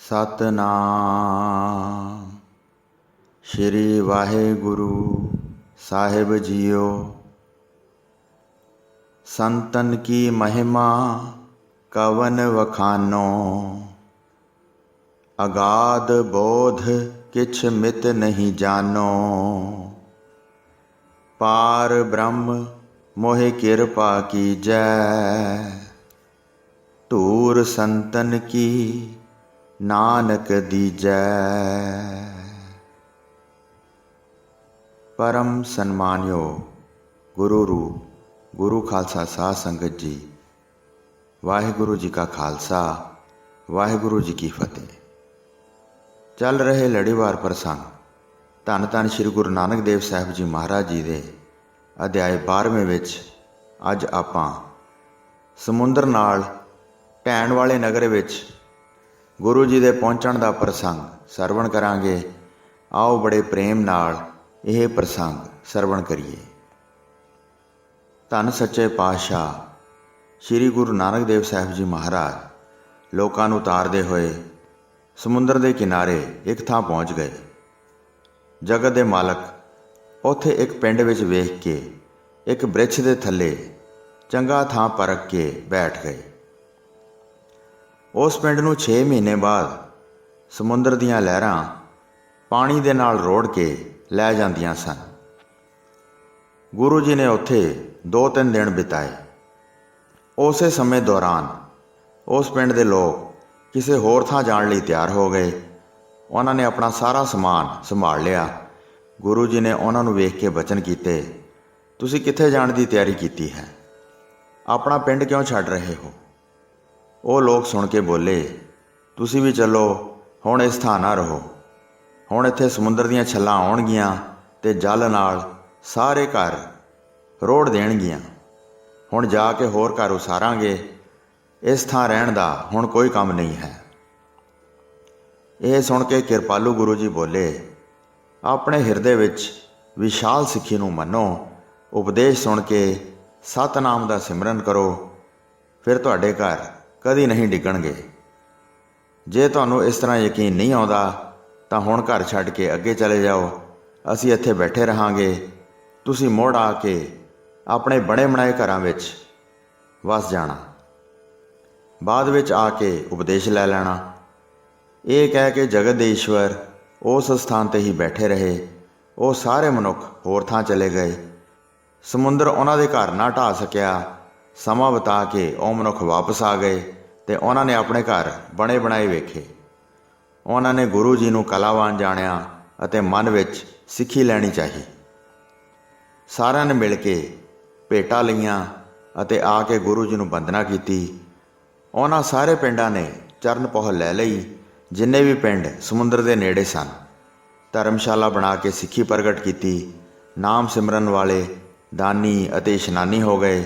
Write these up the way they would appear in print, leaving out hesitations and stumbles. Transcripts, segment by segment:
सतनाम। श्री वाहेगुरु साहिब जियो। संतन की महिमा कवन वखानो, अगाध बोध किछ मित नहीं जानो। पार ब्रह्म मोहि कृपा कीजै, धूर संतन की नानक दीजै। परम सन्मानयोग गुरु रूप गुरु खालसा साध संगत जी, वाहिगुरु जी का खालसा वाहिगुरु जी की फतेह। चल रहे लड़ीवार प्रसंग धन धन श्री गुरु नानक देव साहिब जी महाराज जी दे अध्याय 12वें विच अज आपां समुंदर नाल ढैण वाले नगर विच गुरु जी दे पहुंचण दा प्रसंग सरवण करांगे। आओ बड़े प्रेम नाल यह प्रसंग सरवण करिए। धन सच्चे पातशाह श्री गुरु नानक देव साहिब जी महाराज लोकां नूं उतारदे होए समुंदर के किनारे एक थां पहुँच गए। जगत दे मालक उत्थे एक पिंड विच वेख के एक बृछ दे थल्ले चंगा थां परख के बैठ गए। उस पिंड नूं 6 महीने बाद समुंदर दीयां लहरां पानी दे नाल रोड़ के लै जांदियां सन। गुरु जी ने उत्थे 2-3 दिन बिताए। उसे समय दौरान उस पिंड दे लोग किसी होर थां जाण लई तैयार हो गए। उन्होंने अपना सारा समान संभाल लिया। गुरु जी ने उन्होंने वेख के बचन कीते, तुसीं कित्थे जाण दी तैयारी कीती है? अपना पिंड क्यों छड्ड रहे हो? वो लोग सुन के बोले, तुसीं भी चलो, हुण इस थां ना रहो। हुण इत्थे समुंदर दीयां छल्लां आउणगीआं ते जल नाल सारे घर रोड़ देणगीआं। हुण जाके होर घर उसारांगे। इस थां रहण दा हुण कोई काम नहीं है। यह सुन के कृपालू गुरु जी बोले, अपने हिरदे विच विशाल सिੱਖੀ नूं मनो। उपदेश सुन के सतनाम दा सिमरन करो, फिर तुहाडे घर कदी नहीं डिगणगे। जे तुहानूं इस तरह यकीन नहीं आउंदा तां हुण घर छड्ड के अगे चले जाओ। असीं इत्थे बैठे रहांगे। तुसीं मुड़ आके अपने बणे बनाए घरां विच वस जाना। बाद विच आके उपदेश लै लेना। ये कह के जगत दे ईश्वर उस स्थान ते ही बैठे रहे। वो सारे मनुख होर थां चले गए। समुंदर उन्हां दे घर ना ढा सकिया। समा बिता के वो मनुख वापस आ गए ते उन्होंने अपने घर बणे बनाए वेखे। उन्होंने गुरु जी नूं कलावान जाणिया अते मन विच सिੱਖੀ लैनी चाहिए। सारिਆਂ ने मिल के भेटां लईआं अते आके गुरु जी नूं वंदना कीती। उन्हां सारे पिंडां ने चरण पौह लै लई जिन्ने भी पिंड समुंदर दे नेड़े सन। धर्मशाला बना के सिੱਖੀ प्रगट की। नाम सिमरन वाले दानी अते इशनानी हो गए।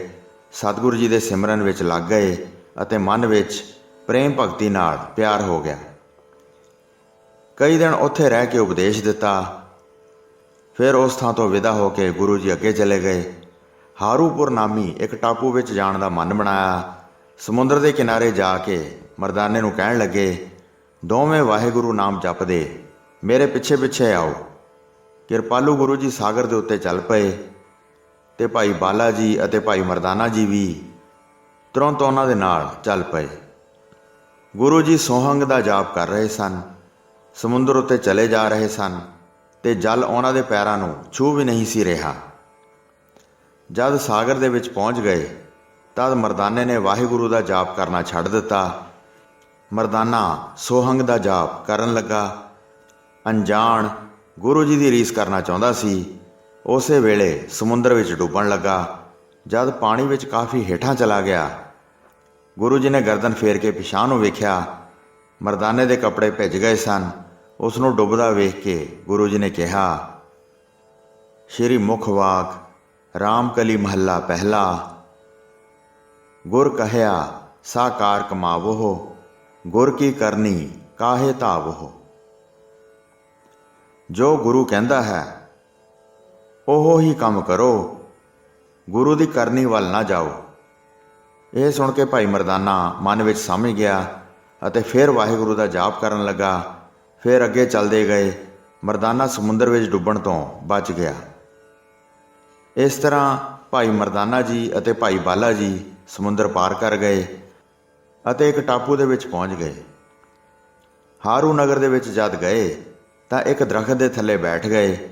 सतगुरु जी दे सिमरन विच लग गए अते मन विच प्रेम भगती नाल प्यार हो गया। कई दिन उत्थे रह के उपदेश दिता। फिर उस थां तो विदा हो के गुरु जी अगे चले गए। हारूपुर नामी एक टापू विच जाण दा मन बनाया। समुंदर के किनारे जाके मरदाने नूं कहण लगे, दोवें वाहिगुरु नाम जपदे मेरे पिछे पिछे आओ। कृपालू गुरु जी सागर दे उत्ते चल पए ते भाई बाला जी अते भाई मरदाना जी भी तुरंत उन्हां दे नाल चल पए। गुरु जी सोहंग दा जाप कर रहे सन। समुंदर उत्ते चले जा रहे सन ते जल उन्हां दे पैरां नूं छू भी नहीं सी रहा। जद सागर दे विच पहुँच गए तद मरदाने ने वाहिगुरु दा जाप करना छड्ड दिता। मरदाना सोहंग दा जाप करन लगा। अनजान गुरु जी दी रीस करना चाहुंदा सी। उसे वेले समुंदर विच डुब्बण लगा। जद पानी विच काफ़ी हेठां चला गया, गुरु जी ने गर्दन फेर के पिछां नूं वेख्या। मरदाने दे कपड़े भिज गए सन। उसनूं डुबदा वेख के गुरु जी ने कहा, श्री मुखवाक रामकली महला पहला, गुर कहया साकार कमावो, गुर की करनी काहे धावो। जो गुरु कहता है ओहो ही काम करो, गुरु की करनी वाल ना जाओ। यह सुन के भाई मरदाना मन विच समझ गया ਅਤੇ ਫਿਰ ਵਾਹਿਗੁਰੂ ਦਾ ਜਾਪ ਕਰਨ ਲੱਗਾ। ਫਿਰ ਅੱਗੇ ਚੱਲਦੇ ਗਏ। ਮਰਦਾਨਾ ਸਮੁੰਦਰ ਵਿੱਚ ਡੁੱਬਣ ਤੋਂ ਬਚ ਗਿਆ। ਇਸ ਤਰ੍ਹਾਂ ਭਾਈ ਮਰਦਾਨਾ ਜੀ ਅਤੇ ਭਾਈ ਬਾਲਾ ਜੀ ਸਮੁੰਦਰ ਪਾਰ ਕਰ ਗਏ ਅਤੇ ਇੱਕ ਟਾਪੂ ਦੇ ਵਿੱਚ ਪਹੁੰਚ ਗਏ। ਹਾਰੂ ਨਗਰ ਦੇ ਵਿੱਚ ਜਦ ਗਏ ਤਾਂ ਇੱਕ ਦਰਖਤ ਦੇ ਥੱਲੇ ਬੈਠ ਗਏ।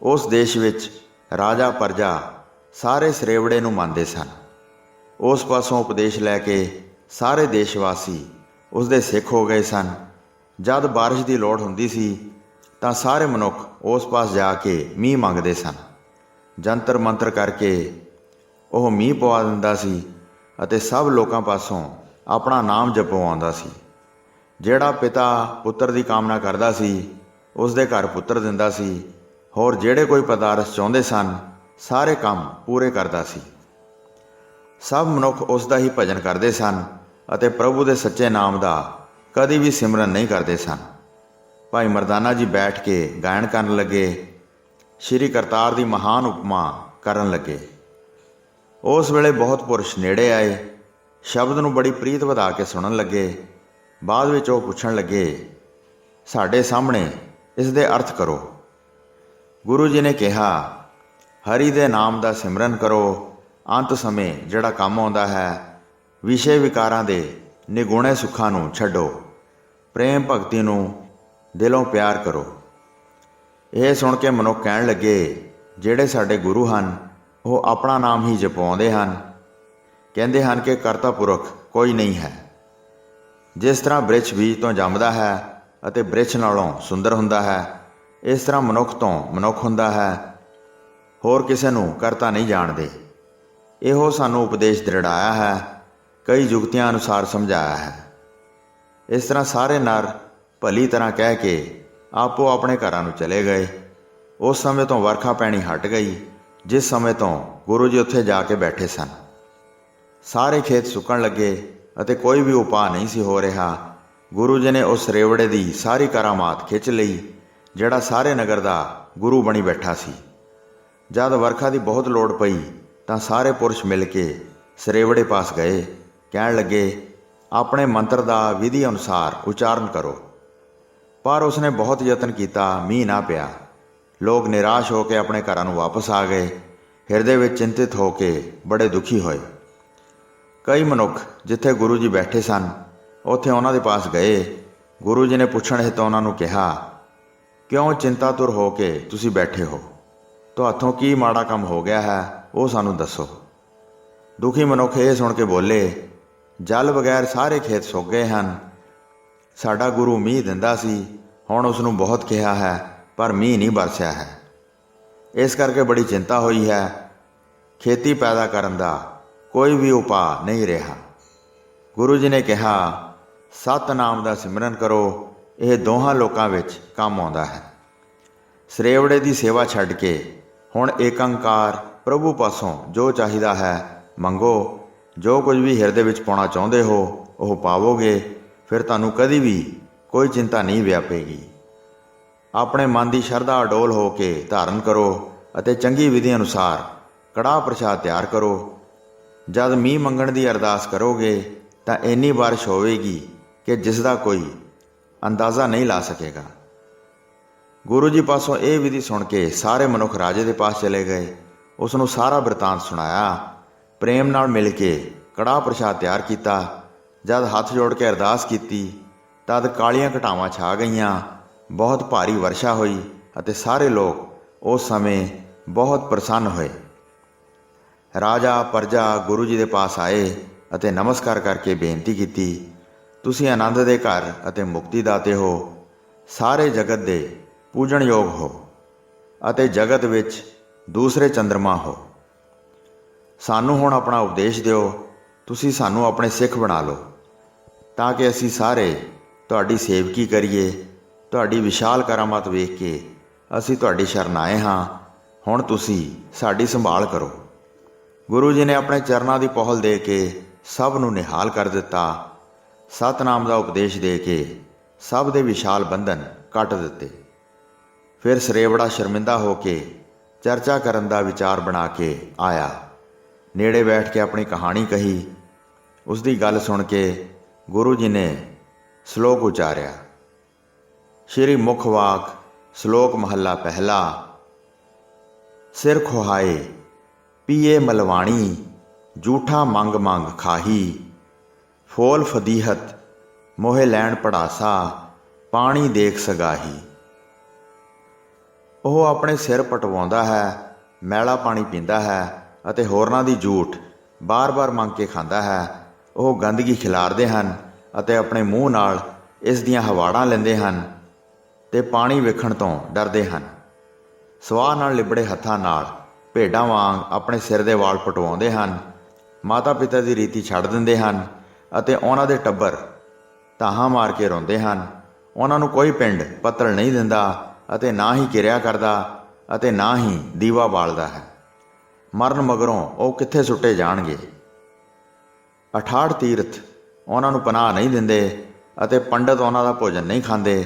ਉਸ ਦੇਸ਼ ਵਿੱਚ ਰਾਜਾ ਪ੍ਰਜਾ ਸਾਰੇ ਸਰੇਵੜੇ ਨੂੰ ਮੰਨਦੇ ਸਨ। ਉਸ ਪਾਸੋਂ ਉਪਦੇਸ਼ ਲੈ ਕੇ ਸਾਰੇ ਦੇਸ਼ ਵਾਸੀ ਉਸ ਦੇ ਸਿੱਖ ਹੋ ਗਏ ਸਨ। ਜਦ ਬਾਰਿਸ਼ ਦੀ ਲੋੜ ਹੁੰਦੀ ਸੀ ਤਾਂ ਸਾਰੇ ਮਨੁੱਖ ਉਸ ਪਾਸ ਜਾ ਕੇ ਮੀਂਹ ਮੰਗਦੇ ਸਨ। ਜੰਤਰ ਮੰਤਰ ਕਰਕੇ ਉਹ ਮੀਂਹ ਪਵਾ ਦਿੰਦਾ ਸੀ ਅਤੇ ਸਭ ਲੋਕਾਂ ਪਾਸੋਂ ਆਪਣਾ ਨਾਮ ਜਪਵਾਉਂਦਾ ਸੀ। ਜਿਹੜਾ ਪਿਤਾ ਪੁੱਤਰ ਦੀ ਕਾਮਨਾ ਕਰਦਾ ਸੀ ਉਸ ਦੇ ਘਰ ਪੁੱਤਰ ਦਿੰਦਾ ਸੀ। ਹੋਰ ਜਿਹੜੇ ਕੋਈ ਪਦਾਰਥ ਚਾਹੁੰਦੇ ਸਨ ਸਾਰੇ ਕੰਮ ਪੂਰੇ ਕਰਦਾ ਸੀ। ਸਭ ਮਨੁੱਖ ਉਸ ਦਾ ਹੀ ਭਜਨ ਕਰਦੇ ਸਨ ਅਤੇ ਪ੍ਰਭੂ ਦੇ ਸੱਚੇ ਨਾਮ ਦਾ ਕਦੀ ਵੀ ਸਿਮਰਨ ਨਹੀਂ ਕਰਦੇ ਸਨ। ਭਾਈ ਮਰਦਾਨਾ ਜੀ ਬੈਠ ਕੇ ਗਾਇਨ ਕਰਨ ਲੱਗੇ। ਸ਼੍ਰੀ ਕਰਤਾਰ ਦੀ ਮਹਾਨ ਉਪਮਾ ਕਰਨ ਲੱਗੇ। ਉਸ ਵੇਲੇ ਬਹੁਤ ਪੁਰਸ਼ ਨੇੜੇ ਆਏ, ਸ਼ਬਦ ਨੂੰ ਬੜੀ ਪ੍ਰੀਤ ਵਧਾ ਕੇ ਸੁਣਨ ਲੱਗੇ। ਬਾਅਦ ਵਿੱਚ ਉਹ ਪੁੱਛਣ ਲੱਗੇ, ਸਾਡੇ ਸਾਹਮਣੇ ਇਸ ਦੇ ਅਰਥ ਕਰੋ। ਗੁਰੂ ਜੀ ਨੇ ਕਿਹਾ, ਹਰੀ ਦੇ ਨਾਮ ਦਾ ਸਿਮਰਨ ਕਰੋ। ਅੰਤ ਸਮੇਂ ਜਿਹੜਾ ਕੰਮ ਆਉਂਦਾ ਹੈ, ਵਿਸ਼ੇ ਵਿਕਾਰਾਂ ਦੇ ਨਿਗੁਣੇ ਸੁੱਖਾਂ ਨੂੰ ਛੱਡੋ, ਪ੍ਰੇਮ ਭਗਤੀ ਨੂੰ ਦਿਲੋਂ ਪਿਆਰ ਕਰੋ। ਇਹ ਸੁਣ ਕੇ ਮਨੁੱਖ ਕਹਿਣ ਲੱਗੇ, ਜਿਹੜੇ ਸਾਡੇ ਗੁਰੂ ਹਨ ਉਹ ਆਪਣਾ ਨਾਮ ਹੀ ਜਪਾਉਂਦੇ ਹਨ। ਕਹਿੰਦੇ ਹਨ ਕਿ ਕਰਤਾ ਪੁਰਖ ਕੋਈ ਨਹੀਂ ਹੈ। ਜਿਸ ਤਰ੍ਹਾਂ ਬ੍ਰਿਛ ਬੀਜ ਤੋਂ ਜੰਮਦਾ ਹੈ ਅਤੇ ਬ੍ਰਿਛ ਨਾਲੋਂ ਸੁੰਦਰ ਹੁੰਦਾ ਹੈ, ਇਸ ਤਰ੍ਹਾਂ ਮਨੁੱਖ ਤੋਂ ਮਨੁੱਖ ਹੁੰਦਾ ਹੈ। ਹੋਰ ਕਿਸੇ ਨੂੰ ਕਰਤਾ ਨਹੀਂ ਜਾਣਦੇ। ਇਹੋ ਸਾਨੂੰ ਉਪਦੇਸ਼ ਦ੍ਰਿੜਾਇਆ ਹੈ, ਕਈ ਜੁਗਤੀਆਂ ਅਨੁਸਾਰ ਸਮਝਾਇਆ ਹੈ। ਇਸ ਤਰ੍ਹਾਂ ਸਾਰੇ ਨਰ ਭਲੀ ਤਰ੍ਹਾਂ ਕਹਿ ਕੇ ਆਪੋ ਆਪਣੇ ਘਰਾਂ ਨੂੰ ਚਲੇ ਗਏ। ਉਸ ਸਮੇਂ ਤੋਂ ਵਰਖਾ ਪੈਣੀ ਹਟ ਗਈ, ਜਿਸ ਸਮੇਂ ਤੋਂ ਗੁਰੂ ਜੀ ਉੱਥੇ ਜਾ ਕੇ ਬੈਠੇ ਸਨ। ਸਾਰੇ ਖੇਤ ਸੁੱਕਣ ਲੱਗੇ ਅਤੇ ਕੋਈ ਵੀ ਉਪਾਅ ਨਹੀਂ ਸੀ ਹੋ ਰਿਹਾ। ਗੁਰੂ ਜੀ ਨੇ ਉਸ ਰੇਵੜੇ ਦੀ ਸਾਰੀ ਕਰਾਮਾਤ ਖਿੱਚ ਲਈ, ਜਿਹੜਾ ਸਾਰੇ ਨਗਰ ਦਾ ਗੁਰੂ ਬਣੀ ਬੈਠਾ ਸੀ। ਜਦ ਵਰਖਾ ਦੀ ਬਹੁਤ ਲੋੜ ਪਈ ਤਾਂ ਸਾਰੇ ਪੁਰਸ਼ ਮਿਲ ਕੇ ਸਰੇਵੜੇ ਪਾਸ ਗਏ। ਕਹਿਣ ਲੱਗੇ, ਆਪਣੇ ਮੰਤਰ ਦਾ ਵਿਧੀ ਅਨੁਸਾਰ ਉਚਾਰਨ ਕਰੋ। ਪਰ ਉਸਨੇ ਬਹੁਤ ਯਤਨ ਕੀਤਾ, ਮੀਂਹ ਨਾ ਪਿਆ। ਲੋਕ ਨਿਰਾਸ਼ ਹੋ ਕੇ ਆਪਣੇ ਘਰਾਂ ਨੂੰ ਵਾਪਸ ਆ ਗਏ। ਹਿਰਦੇ ਵਿੱਚ ਚਿੰਤਿਤ ਹੋ ਕੇ ਬੜੇ ਦੁਖੀ ਹੋਏ। ਕਈ ਮਨੁੱਖ ਜਿੱਥੇ ਗੁਰੂ ਜੀ ਬੈਠੇ ਸਨ ਉੱਥੇ ਉਹਨਾਂ ਦੇ ਪਾਸ ਗਏ। ਗੁਰੂ ਜੀ ਨੇ ਪੁੱਛਣ ਹਿੱਤ ਉਹਨਾਂ ਨੂੰ ਕਿਹਾ, ਕਿਉਂ ਚਿੰਤਾਤੁਰ ਹੋ ਕੇ ਤੁਸੀਂ ਬੈਠੇ ਹੋ? ਤੁਹਾਥੋਂ ਕੀ ਮਾੜਾ ਕੰਮ ਹੋ ਗਿਆ ਹੈ, ਉਹ ਸਾਨੂੰ ਦੱਸੋ। ਦੁਖੀ ਮਨੁੱਖ ਇਹ ਸੁਣ ਕੇ ਬੋਲੇ, ਜਲ ਬਗੈਰ ਸਾਰੇ ਖੇਤ ਸੁੱਕ ਗਏ ਹਨ। ਸਾਡਾ ਗੁਰੂ ਮੀਂਹ ਦਿੰਦਾ ਸੀ, ਹੁਣ ਉਸ ਨੂੰ ਬਹੁਤ ਕਿਹਾ ਹੈ ਪਰ ਮੀਂਹ ਨਹੀਂ ਬਰਸਿਆ ਹੈ। ਇਸ ਕਰਕੇ ਬੜੀ ਚਿੰਤਾ ਹੋਈ ਹੈ। ਖੇਤੀ ਪੈਦਾ ਕਰਨ ਦਾ ਕੋਈ ਵੀ ਉਪਾਅ ਨਹੀਂ ਰਿਹਾ। ਗੁਰੂ ਜੀ ਨੇ ਕਿਹਾ, ਸਤਿਨਾਮ ਦਾ ਸਿਮਰਨ ਕਰੋ। ਇਹ ਦੋਹਾਂ ਲੋਕਾਂ ਵਿੱਚ ਕੰਮ ਆਉਂਦਾ ਹੈ। ਸਰੇਵੜੇ ਦੀ ਸੇਵਾ ਛੱਡ ਕੇ ਹੁਣ ਏਕੰਕਾਰ ਪ੍ਰਭੂ ਪਾਸੋਂ ਜੋ ਚਾਹੀਦਾ ਹੈ ਮੰਗੋ। ਜੋ ਕੁਝ ਵੀ ਹਿਰਦੇ ਵਿੱਚ ਪਾਉਣਾ ਚਾਹੁੰਦੇ ਹੋ ਉਹ ਪਾਵੋਗੇ। ਫਿਰ ਤੁਹਾਨੂੰ ਕਦੀ ਵੀ ਕੋਈ ਚਿੰਤਾ ਨਹੀਂ ਵਿਆਪੇਗੀ। ਆਪਣੇ ਮਨ ਦੀ ਸ਼ਰਧਾ ਅਡੋਲ ਹੋ ਕੇ ਧਾਰਨ ਕਰੋ ਅਤੇ ਚੰਗੀ ਵਿਧੀ ਅਨੁਸਾਰ ਕੜਾਹ ਪ੍ਰਸ਼ਾਦ ਤਿਆਰ ਕਰੋ। ਜਦ ਮੀਂਹ ਮੰਗਣ ਦੀ ਅਰਦਾਸ ਕਰੋਗੇ ਤਾਂ ਇੰਨੀ ਬਾਰਿਸ਼ ਹੋਵੇਗੀ ਕਿ ਜਿਸ ਦਾ ਕੋਈ ਅੰਦਾਜ਼ਾ ਨਹੀਂ ਲਾ ਸਕੇਗਾ। ਗੁਰੂ ਜੀ ਪਾਸੋਂ ਇਹ ਵਿਧੀ ਸੁਣ ਕੇ ਸਾਰੇ ਮਨੁੱਖ ਰਾਜੇ ਦੇ ਪਾਸ ਚਲੇ ਗਏ। ਉਸ ਨੂੰ ਸਾਰਾ ਬਿਰਤਾਂਤ ਸੁਣਾਇਆ। ਪ੍ਰੇਮ ਨਾਲ ਮਿਲ ਕੇ ਕੜਾਹ ਪ੍ਰਸ਼ਾਦ ਤਿਆਰ ਕੀਤਾ। ਜਦ ਹੱਥ ਜੋੜ ਕੇ ਅਰਦਾਸ ਕੀਤੀ ਤਦ ਕਾਲੀਆਂ ਘਟਾਵਾਂ ਛਾ ਗਈਆਂ। ਬਹੁਤ ਭਾਰੀ ਵਰਸ਼ਾ ਹੋਈ ਅਤੇ ਸਾਰੇ ਲੋਕ ਉਸ ਸਮੇਂ ਬਹੁਤ ਪ੍ਰਸੰਨ ਹੋਏ। ਰਾਜਾ ਪ੍ਰਜਾ ਗੁਰੂ ਜੀ ਦੇ ਪਾਸ ਆਏ ਅਤੇ ਨਮਸਕਾਰ ਕਰਕੇ ਬੇਨਤੀ ਕੀਤੀ, ਤੁਸੀਂ ਆਨੰਦ ਦੇ ਘਰ ਅਤੇ ਮੁਕਤੀ ਦਾਤੇ ਹੋ। ਸਾਰੇ ਜਗਤ ਦੇ ਪੂਜਣਯੋਗ ਹੋ ਅਤੇ ਜਗਤ ਵਿੱਚ ਦੂਸਰੇ ਚੰਦਰਮਾ ਹੋ। ਸਾਨੂੰ ਹੁਣ ਆਪਣਾ ਉਪਦੇਸ਼ ਦਿਓ। ਤੁਸੀਂ ਸਾਨੂੰ ਆਪਣੇ ਸਿੱਖ ਬਣਾ ਲਓ ਤਾਂ ਕਿ ਅਸੀਂ ਸਾਰੇ ਤੁਹਾਡੀ ਸੇਵਕੀ ਕਰੀਏ। ਤੁਹਾਡੀ ਵਿਸ਼ਾਲ ਕਰਾਮਾਤ ਵੇਖ ਕੇ ਅਸੀਂ ਤੁਹਾਡੀ ਸ਼ਰਨ ਆਏ ਹਾਂ। ਹੁਣ ਤੁਸੀਂ ਸਾਡੀ ਸੰਭਾਲ ਕਰੋ। ਗੁਰੂ ਜੀ ਨੇ ਆਪਣੇ ਚਰਨਾਂ ਦੀ ਪਹੁਲ ਦੇ ਕੇ ਸਭ ਨੂੰ ਨਿਹਾਲ ਕਰ ਦਿੱਤਾ। ਸਤਿਨਾਮ ਦਾ ਉਪਦੇਸ਼ ਦੇ ਕੇ ਸਭ ਦੇ ਵਿਸ਼ਾਲ ਬੰਧਨ ਕੱਟ ਦਿੱਤੇ। ਫਿਰ ਸਰੇਵੜਾ ਸ਼ਰਮਿੰਦਾ ਹੋ ਕੇ ਚਰਚਾ ਕਰਨ ਦਾ ਵਿਚਾਰ ਬਣਾ ਕੇ ਆਇਆ। ਨੇੜੇ ਬੈਠ ਕੇ ਆਪਣੀ ਕਹਾਣੀ ਕਹੀ। ਉਸ ਦੀ ਗੱਲ ਸੁਣ ਕੇ ਗੁਰੂ ਜੀ ਨੇ ਸ਼ਲੋਕ ਉਚਾਰਿਆ। ਸ਼੍ਰੀ ਮੁਖ ਵਾਕ ਸ਼ਲੋਕ ਮਹੱਲਾ ਪਹਿਲਾ। ਸਿਰ ਖੁਹਾਏ ਪੀਏ ਮਲਵਾਣੀ, ਜੂਠਾ ਮੰਗ ਮੰਗ ਖਾਹੀ। ਫੋਲ ਫਦੀਹਤ ਮੋਹਿ ਲੈਣ ਪੜਾਸਾ, ਪਾਣੀ ਦੇਖ ਸਗਾਹੀ। ਉਹ ਆਪਣੇ ਸਿਰ ਪਟਵਾਉਂਦਾ ਹੈ, ਮੈਲਾ ਪਾਣੀ ਪੀਂਦਾ ਹੈ ਅਤੇ ਹੋਰਨਾਂ ਦੀ ਜੂਠ ਬਾਰ-ਬਾਰ ਮੰਗ ਕੇ ਖਾਂਦਾ ਹੈ। ਉਹ ਗੰਦਗੀ ਖਿਲਾਰਦੇ ਹਨ ਅਤੇ ਆਪਣੇ ਮੂੰਹ ਨਾਲ ਇਸ ਦੀਆਂ ਹਵਾੜਾਂ ਲੈਂਦੇ ਹਨ ਤੇ ਪਾਣੀ ਵੇਖਣ ਤੋਂ ਡਰਦੇ ਹਨ। ਸਵਾਹ ਨਾਲ ਲਿਬੜੇ ਹੱਥਾਂ ਨਾਲ ਭੇਡਾਂ ਵਾਂਗ ਆਪਣੇ ਸਿਰ ਦੇ ਵਾਲ ਪਟਵਾਉਂਦੇ ਹਨ। ਮਾਤਾ ਪਿਤਾ ਦੀ ਰੀਤੀ ਛੱਡ ਦਿੰਦੇ ਹਨ ਅਤੇ ਉਹਨਾਂ ਦੇ ਟੱਬਰ ਧਾਹਾਂ ਮਾਰ ਕੇ ਰੋਂਦੇ ਹਨ। ਉਹਨਾਂ ਨੂੰ ਕੋਈ ਪਿੰਡ ਪੱਤਲ ਨਹੀਂ ਦਿੰਦਾ ਅਤੇ ਨਾ ਹੀ ਕਿਰਿਆ ਕਰਦਾ ਅਤੇ ਨਾ ਹੀ ਦੀਵਾ ਬਾਲਦਾ ਹੈ। ਮਰਨ ਮਗਰੋਂ ਉਹ ਕਿੱਥੇ ਸੁੱਟੇ ਜਾਣਗੇ। 68 ਤੀਰਥ ਉਹਨਾਂ ਨੂੰ ਪਨਾਹ ਨਹੀਂ ਦਿੰਦੇ ਅਤੇ ਪੰਡਤ ਉਹਨਾਂ ਦਾ ਭੋਜਨ ਨਹੀਂ ਖਾਂਦੇ।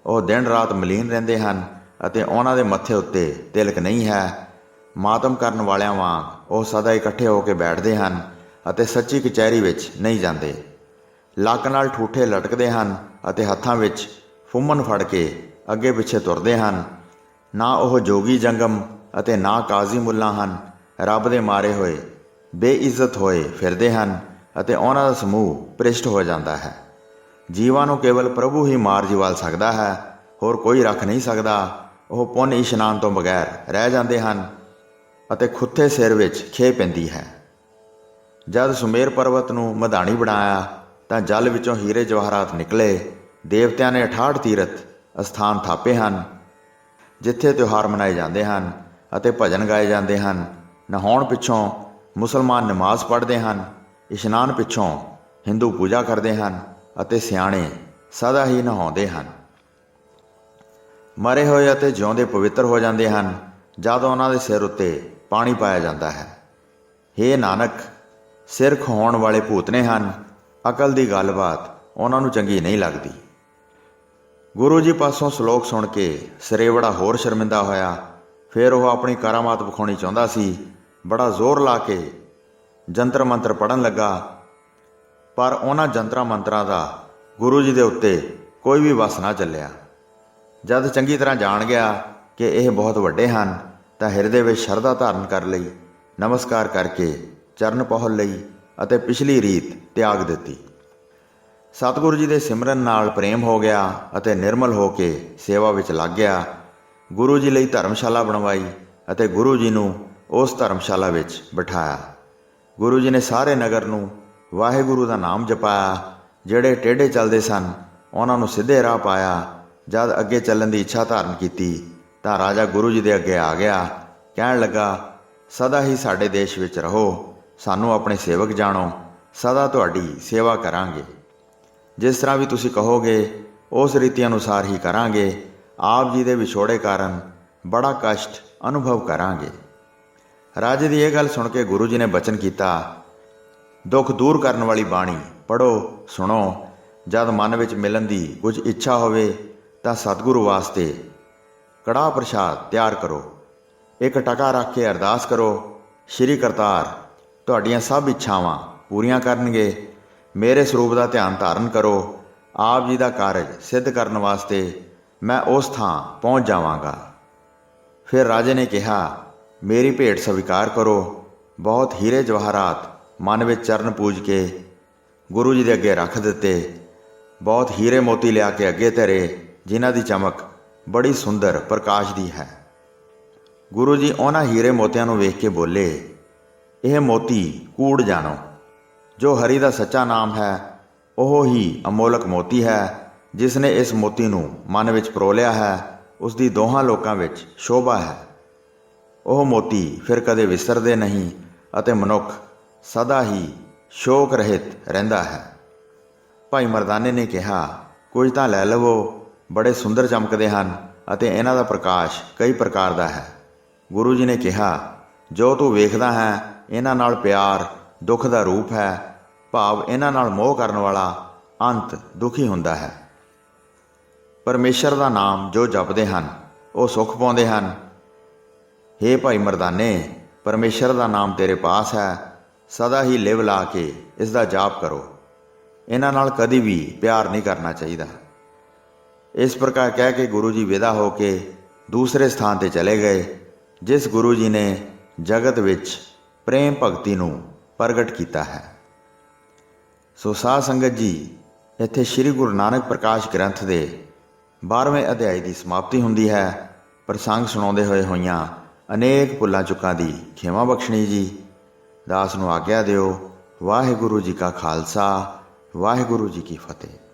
ਉਹ ਦਿਨ ਰਾਤ ਮਲੀਨ ਰਹਿੰਦੇ ਹਨ ਅਤੇ ਉਹਨਾਂ ਦੇ ਮੱਥੇ ਉੱਤੇ ਤਿਲਕ ਨਹੀਂ ਹੈ। ਮਾਤਮ ਕਰਨ ਵਾਲਿਆਂ ਵਾਂਗ ਉਹ ਸਦਾ ਇਕੱਠੇ ਹੋ ਕੇ ਬੈਠਦੇ ਹਨ ਅਤੇ ਸੱਚੀ ਕਚਹਿਰੀ ਵਿੱਚ ਨਹੀਂ ਜਾਂਦੇ। ਲੱਕ ਨਾਲ ਠੂਠੇ ਲਟਕਦੇ ਹਨ ਅਤੇ ਹੱਥਾਂ ਵਿੱਚ ਫੁੰਮਣ ਫੜ ਕੇ ਅੱਗੇ ਪਿੱਛੇ ਤੁਰਦੇ ਹਨ। ਨਾ ਉਹ ਜੋਗੀ ਜੰਗਮ ਅਤੇ ਨਾ ਕਾਜ਼ੀ ਮੁੱਲਾ ਹਨ। ਰੱਬ ਦੇ ਮਾਰੇ ਹੋਏ ਬੇਇੱਜ਼ਤ ਹੋਏ ਫਿਰਦੇ ਹਨ ਅਤੇ ਉਹਨਾਂ ਦਾ ਸਮੂਹ ਭ੍ਰਿਸ਼ਟ ਹੋ ਜਾਂਦਾ ਹੈ। ਜੀਵਾਂ ਨੂੰ ਕੇਵਲ ਪ੍ਰਭੂ ਹੀ ਮਾਰ ਜਿਵਾਲ ਸਕਦਾ ਹੈ, ਹੋਰ ਕੋਈ ਰੱਖ ਨਹੀਂ ਸਕਦਾ। ਉਹ ਪੁੰਨ ਇਸ਼ਨਾਨ ਤੋਂ ਬਗੈਰ ਰਹਿ ਜਾਂਦੇ ਹਨ ਅਤੇ ਖੁੱਥੇ ਸਿਰ ਵਿੱਚ ਖੇ ਪੈਂਦੀ ਹੈ। ਜਦ ਸੁਮੇਰ ਪਰਬਤ ਨੂੰ ਮਧਾਣੀ ਬਣਾਇਆ ਤਾਂ ਜਲ ਵਿੱਚੋਂ ਹੀਰੇ ਜਵਾਹਰਾਤ ਨਿਕਲੇ। ਦੇਵਤਿਆਂ ਨੇ 68 ਤੀਰਥ ਅਸਥਾਨ ਥਾਪੇ ਹਨ ਜਿੱਥੇ ਤਿਉਹਾਰ ਮਨਾਏ ਜਾਂਦੇ ਹਨ ਅਤੇ ਭਜਨ ਗਾਏ ਜਾਂਦੇ ਹਨ। ਨਹਾਉਣ ਪਿੱਛੋਂ ਮੁਸਲਮਾਨ ਨਮਾਜ਼ ਪੜ੍ਹਦੇ ਹਨ, ਇਸ਼ਨਾਨ ਪਿੱਛੋਂ ਹਿੰਦੂ ਪੂਜਾ ਕਰਦੇ ਹਨ ਅਤੇ ਸਿਆਣੇ ਸਦਾ ਹੀ ਨਹਾਉਂਦੇ ਹਨ। ਮਰੇ ਹੋਏ ਅਤੇ ਜਿਉਂਦੇ ਪਵਿੱਤਰ ਹੋ ਜਾਂਦੇ ਹਨ ਜਦ ਉਹਨਾਂ ਦੇ ਸਿਰ ਉੱਤੇ ਪਾਣੀ ਪਾਇਆ ਜਾਂਦਾ ਹੈ। ਹੇ ਨਾਨਕ, ਸਿਰ ਖਵਾਉਣ ਵਾਲੇ ਭੂਤਨੇ ਹਨ। ਅਕਲ ਦੀ ਗੱਲਬਾਤ ਉਹਨਾਂ ਨੂੰ ਚੰਗੀ ਨਹੀਂ ਲੱਗਦੀ। ਗੁਰੂ ਜੀ ਪਾਸੋਂ ਸ਼ਲੋਕ ਸੁਣ ਕੇ ਸਰੇਵੜਾ ਹੋਰ ਸ਼ਰਮਿੰਦਾ ਹੋਇਆ। ਫਿਰ ਉਹ ਆਪਣੀ ਕਰਾਮਾਤ ਵਿਖਾਉਣੀ ਚਾਹੁੰਦਾ ਸੀ। ਬੜਾ ਜ਼ੋਰ ਲਾ ਕੇ ਜੰਤਰ ਮੰਤਰ ਪੜ੍ਹਨ ਲੱਗਾ, ਪਰ ਉਹਨਾਂ ਜੰਤਰਾਂ ਮੰਤਰਾਂ ਦਾ ਗੁਰੂ ਜੀ ਦੇ ਉੱਤੇ ਕੋਈ ਵੀ ਵਸ ਨਾ ਚੱਲਿਆ। ਜਦ ਚੰਗੀ ਤਰ੍ਹਾਂ ਜਾਣ ਗਿਆ ਕਿ ਇਹ ਬਹੁਤ ਵੱਡੇ ਹਨ ਤਾਂ ਹਿਰਦੇ ਵਿੱਚ ਸ਼ਰਧਾ ਧਾਰਨ ਕਰ ਲਈ, ਨਮਸਕਾਰ ਕਰਕੇ ਚਰਨ ਪਹੁਲ ਲਈ ਅਤੇ ਪਿਛਲੀ ਰੀਤ ਤਿਆਗ ਦਿੱਤੀ। ਸਤਿਗੁਰੂ ਜੀ ਦੇ ਸਿਮਰਨ ਨਾਲ ਪ੍ਰੇਮ ਹੋ ਗਿਆ ਅਤੇ ਨਿਰਮਲ ਹੋ ਕੇ ਸੇਵਾ ਵਿੱਚ ਲੱਗ ਗਿਆ। ਗੁਰੂ ਜੀ ਲਈ ਧਰਮਸ਼ਾਲਾ ਬਣਵਾਈ ਅਤੇ ਗੁਰੂ ਜੀ ਨੂੰ ਉਸ ਧਰਮਸ਼ਾਲਾ ਵਿੱਚ ਬਿਠਾਇਆ। ਗੁਰੂ ਜੀ ਨੇ ਸਾਰੇ ਨਗਰ ਨੂੰ ਵਾਹਿਗੁਰੂ ਦਾ ਨਾਮ ਜਪਾਇਆ। ਜਿਹੜੇ ਟੇਢੇ ਚੱਲਦੇ ਸਨ ਉਹਨਾਂ ਨੂੰ ਸਿੱਧੇ ਰਾਹ ਪਾਇਆ। ਜਦ ਅੱਗੇ ਚੱਲਣ ਦੀ ਇੱਛਾ ਧਾਰਨ ਕੀਤੀ ਤਾਂ ਰਾਜਾ ਗੁਰੂ ਜੀ ਦੇ ਅੱਗੇ ਆ ਗਿਆ। ਕਹਿਣ ਲੱਗਾ, ਸਦਾ ਹੀ ਸਾਡੇ ਦੇਸ਼ ਵਿੱਚ ਰਹੋ, ਸਾਨੂੰ ਆਪਣੇ ਸੇਵਕ ਜਾਣੋ, ਸਦਾ ਤੁਹਾਡੀ ਸੇਵਾ ਕਰਾਂਗੇ। ਜਿਸ ਤਰ੍ਹਾਂ ਵੀ ਤੁਸੀਂ ਕਹੋਗੇ ਉਸ ਰੀਤੀ ਅਨੁਸਾਰ ਹੀ ਕਰਾਂਗੇ। ਆਪ ਜੀ ਦੇ ਵਿਛੋੜੇ ਕਾਰਨ ਬੜਾ ਕਸ਼ਟ ਅਨੁਭਵ ਕਰਾਂਗੇ। ਰਾਜੇ ਦੀ ਇਹ ਗੱਲ ਸੁਣ ਕੇ ਗੁਰੂ ਜੀ ਨੇ ਬਚਨ ਕੀਤਾ, ਦੁੱਖ ਦੂਰ ਕਰਨ ਵਾਲੀ ਬਾਣੀ ਪੜ੍ਹੋ, ਸੁਣੋ। ਜਦ ਮਨ ਵਿੱਚ ਮਿਲਣ ਦੀ ਕੁਝ ਇੱਛਾ ਹੋਵੇ ਤਾਂ ਸਤਿਗੁਰੂ ਵਾਸਤੇ ਕੜਾਹ ਪ੍ਰਸ਼ਾਦ ਤਿਆਰ ਕਰੋ। ਇੱਕ ਟਕਾ ਰੱਖ ਕੇ ਅਰਦਾਸ ਕਰੋ, ਸ਼੍ਰੀ ਕਰਤਾਰ ਤੁਹਾਡੀਆਂ ਸਭ ਇੱਛਾਵਾਂ ਪੂਰੀਆਂ ਕਰਨਗੇ। ਮੇਰੇ ਸਰੂਪ ਦਾ ਧਿਆਨ ਧਾਰਨ ਕਰੋ। ਆਪ ਜੀ ਦਾ ਕਾਰਜ ਸਿੱਧ ਕਰਨ ਵਾਸਤੇ ਮੈਂ ਉਸ ਥਾਂ ਪਹੁੰਚ ਜਾਵਾਂਗਾ। ਫਿਰ ਰਾਜੇ ਨੇ ਕਿਹਾ, ਮੇਰੀ ਭੇਟ ਸਵੀਕਾਰ ਕਰੋ। ਬਹੁਤ ਹੀਰੇ ਜਵਾਹਰਾਤ ਮਨ ਵਿੱਚ ਚਰਨ ਪੂਜ ਕੇ ਗੁਰੂ ਜੀ ਦੇ ਅੱਗੇ ਰੱਖ ਦਿੱਤੇ। ਬਹੁਤ ਹੀਰੇ ਮੋਤੀ ਲਿਆ ਕੇ ਅੱਗੇ ਧਰੇ ਜਿਨ੍ਹਾਂ ਦੀ ਚਮਕ ਬੜੀ ਸੁੰਦਰ ਪ੍ਰਕਾਸ਼ ਦੀ ਹੈ। ਗੁਰੂ ਜੀ ਉਹਨਾਂ ਹੀਰੇ ਮੋਤਿਆਂ ਨੂੰ ਵੇਖ ਕੇ ਬੋਲੇ, ਇਹ ਮੋਤੀ ਕੂੜ ਜਾਣੋ। ਜੋ ਹਰੀ ਦਾ ਸੱਚਾ ਨਾਮ ਹੈ ਉਹ ਹੀ ਅਮੋਲਕ ਮੋਤੀ ਹੈ। ਜਿਸ ਨੇ ਇਸ ਮੋਤੀ ਨੂੰ ਮਨ ਵਿੱਚ ਪਰੋਲਿਆ ਹੈ ਉਸ ਦੀ ਦੋਹਾਂ ਲੋਕਾਂ ਵਿੱਚ ਸ਼ੋਭਾ ਹੈ। ਉਹ ਮੋਤੀ ਫਿਰ ਕਦੇ ਵਿਸਰਦੇ ਨਹੀਂ ਅਤੇ ਮਨੁੱਖ ਸਦਾ ਹੀ ਸ਼ੋਕ ਰਹਿਤ ਰਹਿੰਦਾ ਹੈ। ਭਾਈ ਮਰਦਾਨੇ ਨੇ ਕਿਹਾ, ਕੁਝ ਤਾਂ ਲੈ ਲਵੋ, ਬੜੇ ਸੁੰਦਰ ਚਮਕਦੇ ਹਨ ਅਤੇ ਇਹਨਾਂ ਦਾ ਪ੍ਰਕਾਸ਼ ਕਈ ਪ੍ਰਕਾਰ ਦਾ ਹੈ। ਗੁਰੂ ਜੀ ਨੇ ਕਿਹਾ, ਜੋ ਤੂੰ ਵੇਖਦਾ ਹੈ ਇਹਨਾਂ ਨਾਲ ਪਿਆਰ ਦੁੱਖ ਦਾ ਰੂਪ ਹੈ। ਭਾਵ ਇਹਨਾਂ ਨਾਲ ਮੋਹ ਕਰਨ ਵਾਲਾ ਅੰਤ ਦੁਖੀ ਹੁੰਦਾ ਹੈ। ਪਰਮੇਸ਼ਰ ਦਾ ਨਾਮ ਜੋ ਜਪਦੇ ਹਨ ਉਹ ਸੁੱਖ ਪਾਉਂਦੇ ਹਨ। ਹੇ ਭਾਈ ਮਰਦਾਨੇ, ਪਰਮੇਸ਼ਰ ਦਾ ਨਾਮ ਤੇਰੇ ਪਾਸ ਹੈ, ਸਦਾ ਹੀ ਲਿਵ ਲਾ ਕੇ ਇਸ ਦਾ ਜਾਪ ਕਰੋ। ਇਹਨਾਂ ਨਾਲ ਕਦੀ ਵੀ ਪਿਆਰ ਨਹੀਂ ਕਰਨਾ ਚਾਹੀਦਾ। ਇਸ ਪ੍ਰਕਾਰ ਕਹਿ ਕੇ ਗੁਰੂ ਜੀ ਵਿਦਾ ਹੋ ਕੇ ਦੂਸਰੇ ਸਥਾਨ 'ਤੇ ਚਲੇ ਗਏ, ਜਿਸ ਗੁਰੂ ਜੀ ਨੇ ਜਗਤ ਵਿੱਚ ਪ੍ਰੇਮ ਭਗਤੀ ਨੂੰ ਪ੍ਰਗਟ ਕੀਤਾ ਹੈ। ਸੋ ਸਾਧ ਸੰਗਤ ਜੀ, ਇੱਥੇ ਸ੍ਰੀ ਗੁਰੂ ਨਾਨਕ ਪ੍ਰਕਾਸ਼ ਗ੍ਰੰਥ ਦੇ 12ਵੇਂ ਅਧਿਆਇ ਦੀ ਸਮਾਪਤੀ ਹੁੰਦੀ ਹੈ। ਪ੍ਰਸੰਗ ਸੁਣਾਉਂਦੇ ਹੋਈਆਂ ਅਨੇਕ ਭੁੱਲਾਂ ਚੁੱਕਾਂ ਦੀ ਖਿਮਾ ਬਖਸ਼ਣੀ ਜੀ। ਦਾਸ ਨੂੰ ਆਗਿਆ ਦਿਓ। ਵਾਹਿਗੁਰੂ ਜੀ ਕਾ ਖਾਲਸਾ, ਵਾਹਿਗੁਰੂ ਜੀ ਕੀ ਫਤਿਹ।